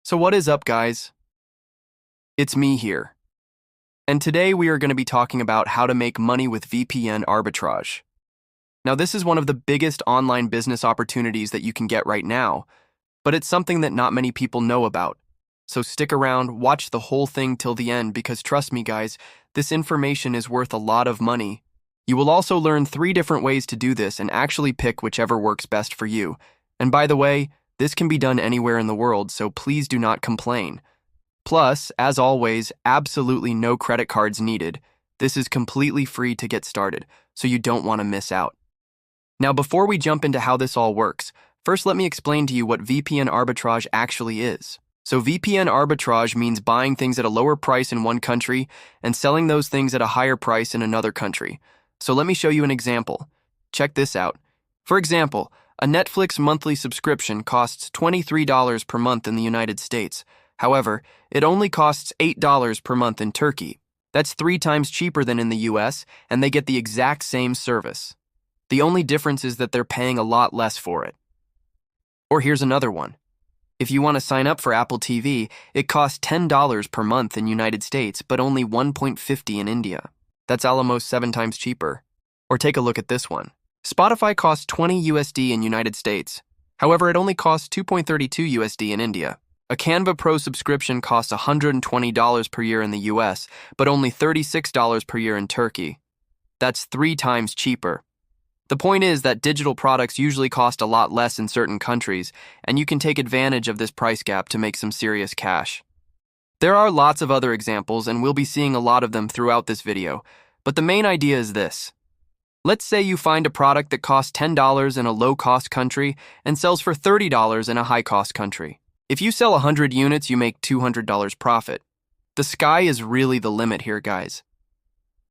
So what is up, guys? It's me here. And today we are going to be talking about how to make money with VPN arbitrage. Now, this is one of the biggest online business opportunities that you can get right now, but it's something that not many people know about. So stick around, watch the whole thing till the end because trust me, guys, this information is worth a lot of money. You will also learn 3 different ways to do this and actually pick whichever works best for you. And by the way, this can be done anywhere in the world, so please do not complain. Plus, as always, absolutely no credit cards needed. This is completely free to get started, so you don't want to miss out. Now, before we jump into how this all works, first let me explain to you what VPN arbitrage actually is. So VPN arbitrage means buying things at a lower price in one country and selling those things at a higher price in another country. So let me show you an example. Check this out. For example, a Netflix monthly subscription costs $23 per month in the United States. However, it only costs $8 per month in Turkey. That's 3 times cheaper than in the US, and they get the exact same service. The only difference is that they're paying a lot less for it. Or here's another one. If you want to sign up for Apple TV, it costs $10 per month in United States, but only $1.50 in India. That's almost 7 times cheaper. Or take a look at this one. Spotify costs $20 USD in United States. However, it only costs $2.32 USD in India. A Canva Pro subscription costs $120 per year in the US, but only $36 per year in Turkey. That's 3 times cheaper. The point is that digital products usually cost a lot less in certain countries, and you can take advantage of this price gap to make some serious cash. There are lots of other examples, and we'll be seeing a lot of them throughout this video, but the main idea is this. Let's say you find a product that costs $10 in a low-cost country and sells for $30 in a high-cost country. If you sell 100 units, you make $200 profit. The sky is really the limit here, guys.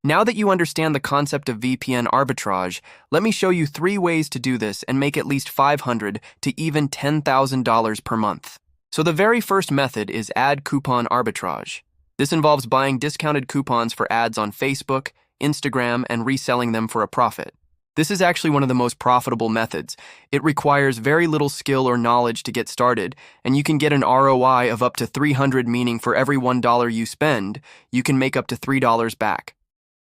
Now that you understand the concept of VPN arbitrage, let me show you 3 ways to do this and make at least $500 to even $10,000 per month. So the very first method is ad coupon arbitrage. This involves buying discounted coupons for ads on Facebook, Instagram, and reselling them for a profit. This is actually one of the most profitable methods. It requires very little skill or knowledge to get started, and you can get an ROI of up to $300, meaning for every $1 you spend, you can make up to $3 back.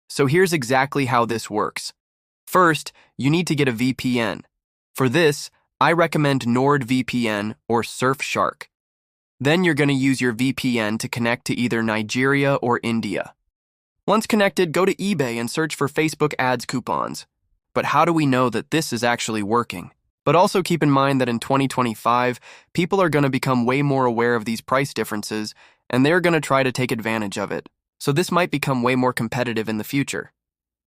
So here's exactly how this works. First, you need to get a VPN. For this, I recommend NordVPN or Surfshark. Then you're going to use your VPN to connect to either Nigeria or India. Once connected, go to eBay and search for Facebook ads coupons. But how do we know that this is actually working? But also keep in mind that in 2025, people are going to become way more aware of these price differences, and they're going to try to take advantage of it. So this might become way more competitive in the future.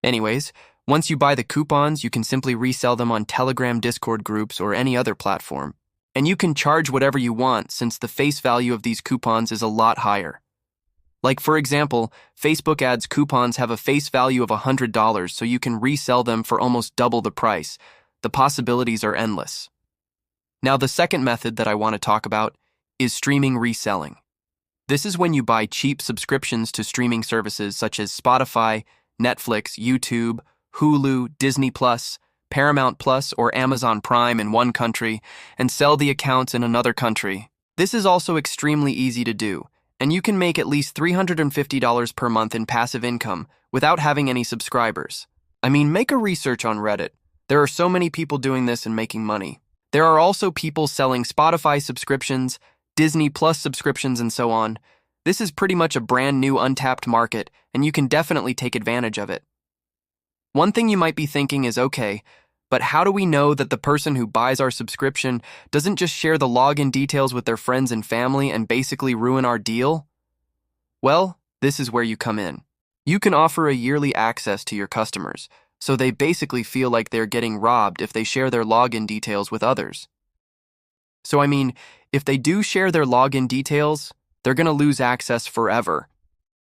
Anyways, once you buy the coupons, you can simply resell them on Telegram, Discord groups, or any other platform. And you can charge whatever you want since the face value of these coupons is a lot higher. Like, for example, Facebook ads coupons have a face value of $100, so you can resell them for almost double the price. The possibilities are endless. Now, the second method that I want to talk about is streaming reselling. This is when you buy cheap subscriptions to streaming services such as Spotify, Netflix, YouTube, Hulu, Disney+, Paramount+, or Amazon Prime in one country, and sell the accounts in another country. This is also extremely easy to do, and you can make at least $350 per month in passive income without having any subscribers. I mean, make a research on Reddit. There are so many people doing this and making money. There are also people selling Spotify subscriptions, Disney+ subscriptions, and so on. This is pretty much a brand new untapped market, and you can definitely take advantage of it. One thing you might be thinking is, okay, but how do we know that the person who buys our subscription doesn't just share the login details with their friends and family and basically ruin our deal? Well, this is where you come in. You can offer a yearly access to your customers, so they basically feel like they're getting robbed if they share their login details with others. So I mean, if they do share their login details, they're going to lose access forever.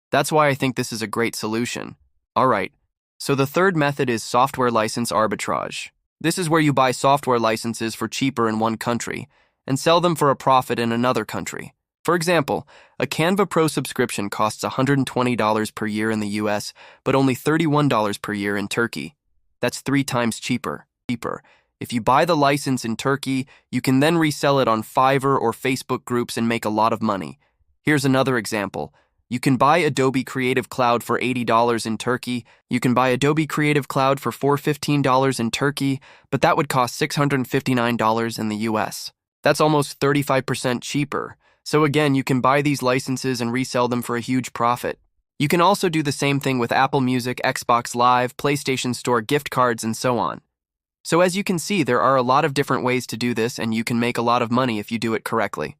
That's why I think this is a great solution. All right. So the third method is software license arbitrage. This is where you buy software licenses for cheaper in one country and sell them for a profit in another country. For example, a Canva Pro subscription costs $120 per year in the US, but only $31 per year in Turkey. That's 3 times cheaper. If you buy the license in Turkey, you can then resell it on Fiverr or Facebook groups and make a lot of money. Here's another example. You can buy Adobe Creative Cloud for $80 in Turkey. You can buy Adobe Creative Cloud for $415 in Turkey, but that would cost $659 in the US. That's almost 35% cheaper. So again, you can buy these licenses and resell them for a huge profit. You can also do the same thing with Apple Music, Xbox Live, PlayStation Store gift cards, and so on. So as you can see, there are a lot of different ways to do this, and you can make a lot of money if you do it correctly.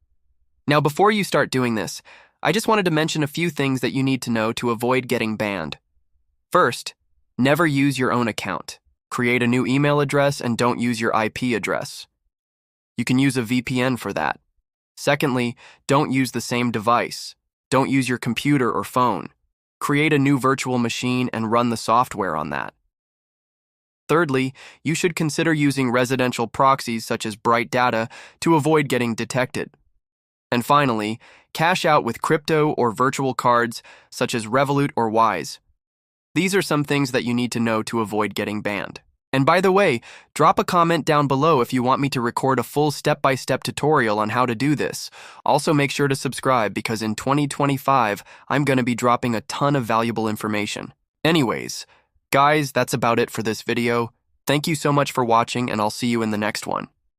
Now, before you start doing this, I just wanted to mention a few things that you need to know to avoid getting banned. First, never use your own account. Create a new email address and don't use your IP address. You can use a VPN for that. Secondly, don't use the same device. Don't use your computer or phone. Create a new virtual machine and run the software on that. Thirdly, you should consider using residential proxies such as Bright Data to avoid getting detected. And finally, cash out with crypto or virtual cards such as Revolut or Wise. These are some things that you need to know to avoid getting banned. And by the way, drop a comment down below if you want me to record a full step-by-step tutorial on how to do this. Also make sure to subscribe because in 2025, I'm going to be dropping a ton of valuable information. Anyways, guys, that's about it for this video. Thank you so much for watching and I'll see you in the next one.